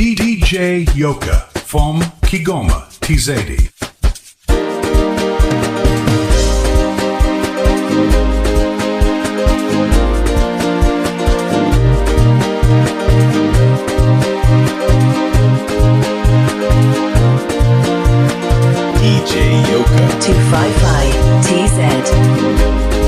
DJ Yoka from Kigoma, TZ. DJ Yoka 255 TZ.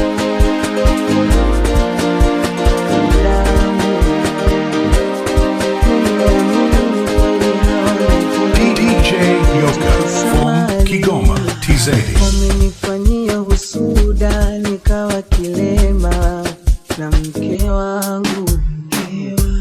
Kigoma, TZ. Wamenifanyia husuda nikawa kilema na mke wangu,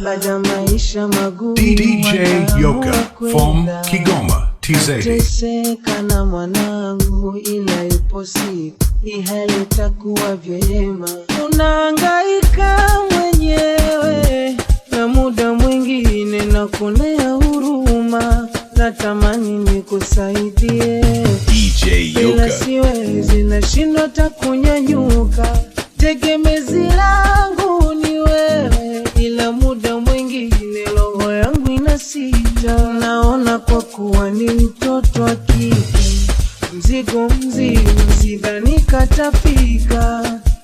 baada maisha magumu. DJ Yoka from Kigoma, TZ. Teseka na mwanangu, ila ipo siku hii hali itakuwa vyema. Unahangaika mwenyewe na muda mwingine nakuonea huruma, natamani nikusaidie DJ Yoka, ila siwezi, nashindwa takunyanyuka. Tegemezi langu ni wewe, ila muda mwingine roho yangu inasita. Naona kwa kuwa ni mtoto wa kike, mzigo mzima sidhani katafika.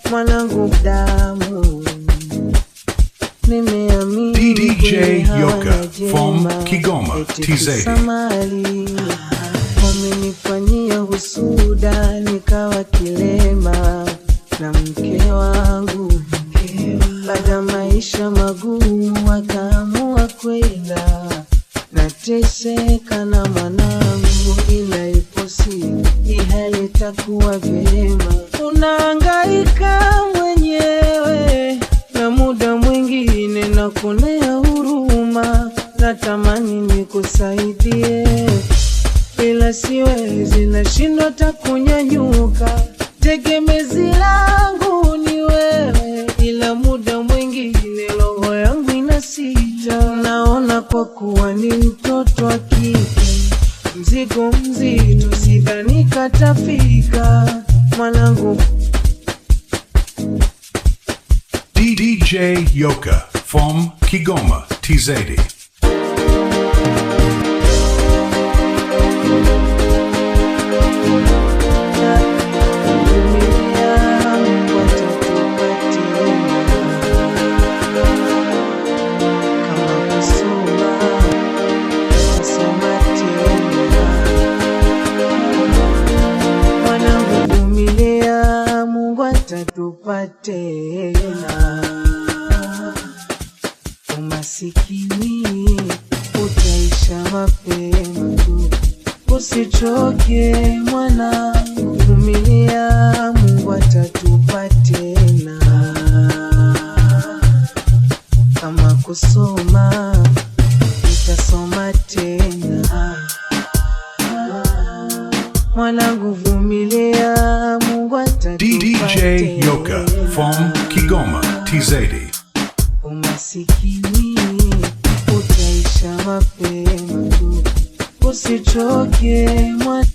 Mwanangu damu nimeamini DJ Yoka from Kigoma, TZ. Wamenifanyia husuda nikawa kilema na mke wangu, baada maisha magumu akaamua kwenda. Nateseka na mwanangu, ila ipo siku hii hali itakuwa vyema. Unahangaika mwenyewe na muda mwingine nakuonea huruma, natamani nikusaidie ila siwezi, nashindwa takunyanyuka. Tegemezi langu ni wewe, ila muda mwingine roho yangu inasita. Naona kwa kuwa ni mtoto wa kike, mzigo mzito sidhani katafika. Mwanangu DJ Yoka from Kigoma, TZ. tupatena. Umasikini utaisha mapema tu, usichoke mwanangu, vumilia, Mungu atatupa tena. Kama kusoma utasoma tena, mwanangu vumilia, Mungu atatupa DJ tena. Yoka from Kigoma, TZ. Umasikini utaisha mapema tu, usichoke mwanangu.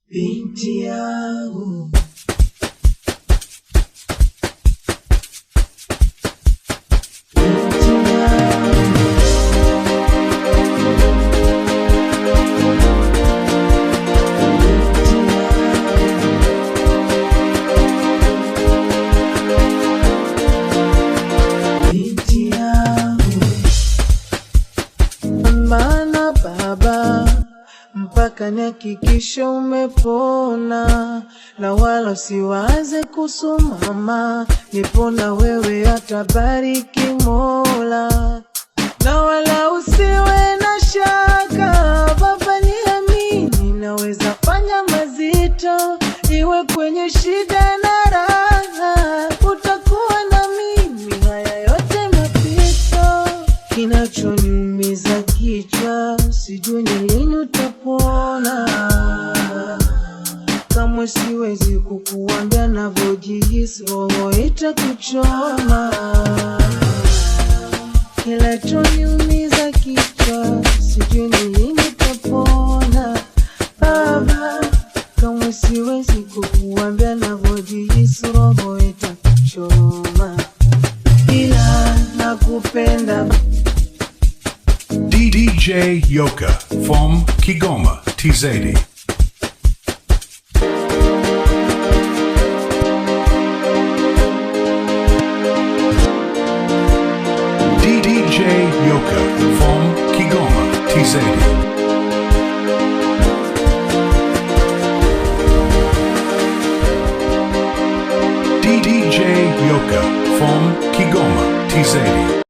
Binti yangu, binti yangu, maana baba mpaka nihakikishe umepona, na wala usiwaze kusumama, nipona wewe atabariki Mola, na wala usiwe na shaka baba, niamini naweza fanya mazito, iwe kwenye shida na uraha, utakuwa na mimi, haya yote mapito. Kinachoni unaniumiza kichwa, sijui ni lini utapona. Kamwe siwezi kukuambia navyojihisi, roho itakuchoma. Kila tuniumiza kichwa, sijui ni lini utapona. Baba, kamwe siwezi kukuambia navyojihisi, roho itakuchoma. Ila nakupenda. DJ Yoka from Kigoma, TZ. DJ Yoka from Kigoma, TZ. DJ Yoka from Kigoma, TZ.